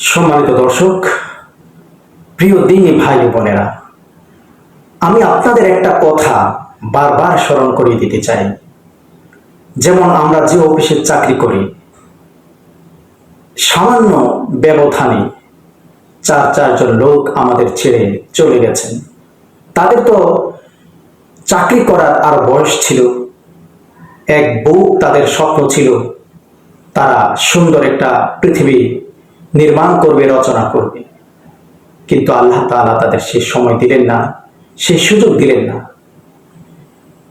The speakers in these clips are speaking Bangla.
সম্মানিত দর্শক, প্রিয় দিনী ভাই ও বোনেরা, আমি আপনাদের একটা কথা বারবার স্মরণ করিয়ে দিতে চাই। যেমন আমরা যে অফিসে চাকরি করি, সামান্য ব্যবধানে চারজন লোক আমাদের ছেড়ে চলে গেছেন। তাদের তো চাকরি করার আরো বয়স ছিল, এক বুক তাদের স্বপ্ন ছিল, তারা সুন্দর একটা পৃথিবী নির্মাণ করবে, রচনা করবে। কিন্তু আল্লাহ তাআলা তাদের সে সময় দিলেন না, সে সুযোগ দিলেন না।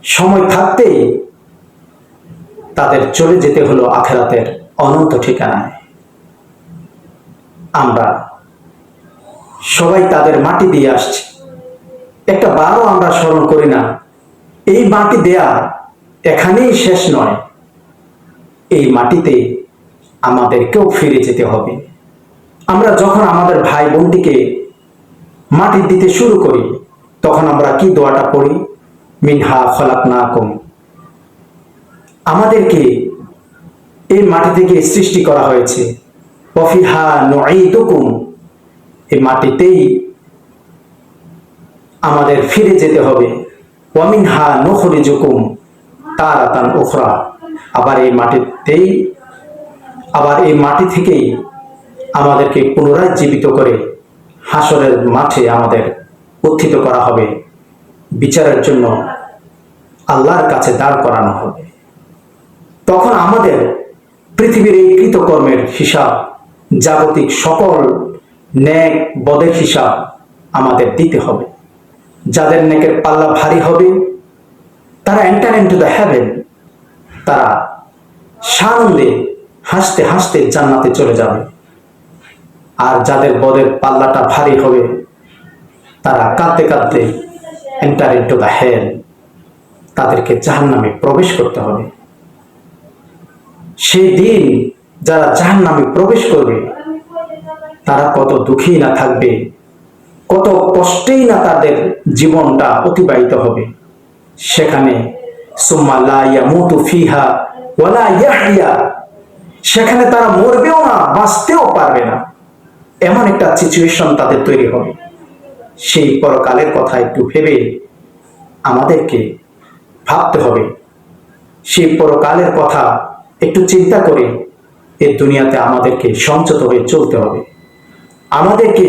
সময় থাকতেই তাদের চলে যেতে হলো আখিরাতের অনন্ত ঠিকানায়। আমরা সবাই তাদের মাটি দিয়ে আসছি, একটা বারও আমরা স্মরণ করি না এই মাটি দেয়া এখানেই শেষ নয়, এই মাটিতে আমাদেরকেও ফিরে যেতে হবে। আমরা যখন আমাদের ভাই বোনটিকে মাটি দিতে শুরু করি, তখন আমরা কি দোয়াটা পড়ি? মিনহা খলাকনাকুম, আমাদেরকে এই মাটি থেকে সৃষ্টি করা হয়েছে। ওয়াফিহা নুঈদুকুম, এই মাটিতেই আমাদের ফিরে যেতে হবে। ওয়া মিনহা নুখরিজুকুম তারাতান উখরা, আবার এই মাটি থেকেই আমাদেরকে পুনরায় জীবিত করে হাসরের মাঠে আমাদের উত্থিত করা হবে, বিচারের জন্য আল্লাহর কাছে দাঁড় করানো হবে। তখন আমাদের পৃথিবীর এই কৃতকর্মের হিসাব, জাগতিক সকল নেক বদের হিসাব আমাদের দিতে হবে। যাদের নেকের পাল্লা ভারী হবে তারা এন্টার ইনটু দ্য হেভেন, তারা সানন্দে হাসতে হাসতে জান্নাতে চলে যাবে। আর যাদের বদের পাল্লাটা ভারী হবে তারা কাঁদতে কাঁদতে এন্টার ইনটু দ্য হেল, তাদেরকে জাহান্নামে প্রবেশ করতে হবে। সেই দিন যারা জাহান্নামে প্রবেশ করবে তারা কত দুঃখী না থাকবে, কত কষ্টেই না তাদের জীবনটা অতিবাহিত হবে। সেখানে সুম্মা লা ইয়ামুতু ফিহা ওয়ালা ইয়াহইয়া, সেখানে তারা মরবেও না, বাঁচতেও পারবে না, এমন একটা সিচুয়েশন তাদের তৈরি হবে। সেই পরকালের কথা একটু ভেবে আমাদেরকে ভাবতে হবে। সেই পরকালের কথা একটু চিন্তা করে এই দুনিয়াতে আমাদেরকে সংযত হয়ে চলতে হবে। আমাদেরকে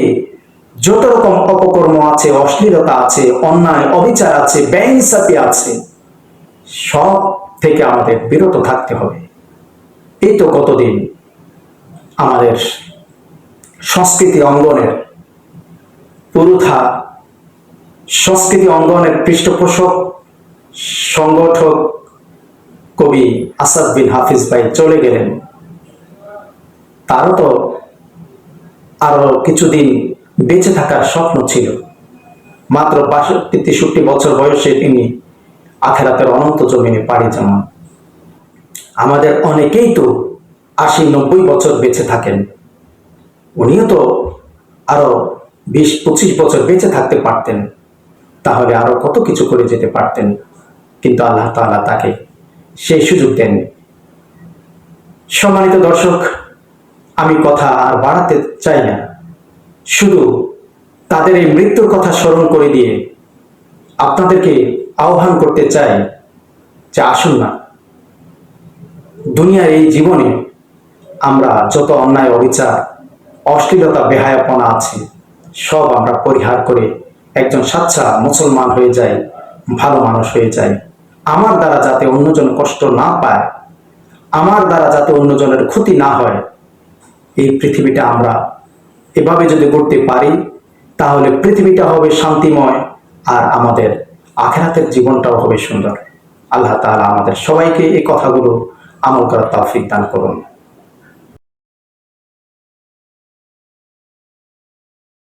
যত রকম অপকর্ম আছে, অশ্লীলতা আছে, অন্যায় অবিচার আছে, বেইনসাফি আছে, সব থেকে আমাদের বিরত থাকতে হবে। এই তো কতদিন আমাদের সংস্কৃতি অঙ্গনের পুরুথা, সংস্কৃতি অঙ্গনের পৃষ্ঠপোষক সংগঠক কবি আসাদ বিন হাফিজ ভাই চলে গেলেন। তারও তো আরো কিছুদিন বেঁচে থাকার স্বপ্ন ছিল। মাত্র 62-63 বছর বয়সে তিনি আখিরাতের অনন্ত জমিনে পাড়ি জমান। আমাদের অনেকেই তো 80-90 বছর বেঁচে থাকেন। উনিও তো আরো 20-25 বছর বেঁচে থাকতে পারতেন, তাহলে আরো কত কিছু করে যেতে পারতেন। কিন্তু আল্লাহ তাআলা তাকে সেই সুযোগ দেননি। সম্মানিত দর্শক, আমি কথা আর বাড়াতে চাই না, শুধু তাদের এই মৃত্যুর কথা স্মরণ করে দিয়ে আপনাদেরকে আহ্বান করতে চাই যে আসুন না, দুনিয়ার এই জীবনে আমরা যত অন্যায় অবিচার, অশ্লীলতা, বেহায়াপনা আছে, সব আমরা পরিহার করে একজন সাচ্চা মুসলমান হয়ে যাই, ভালো মানুষ হয়ে যাই। আমার দ্বারা যাতে অন্যজন কষ্ট না পায়, আমার দ্বারা যাতে অন্যজনের ক্ষতি না হয়, এই পৃথিবীটা আমরা এভাবে যদি করতে পারি তাহলে পৃথিবীটা হবে শান্তিময়, আর আমাদের আখিরাতের জীবনটাও হবে সুন্দর। আল্লাহ তাআলা আমাদের সবাইকে এই কথাগুলো আমল করার তৌফিক দান করুন।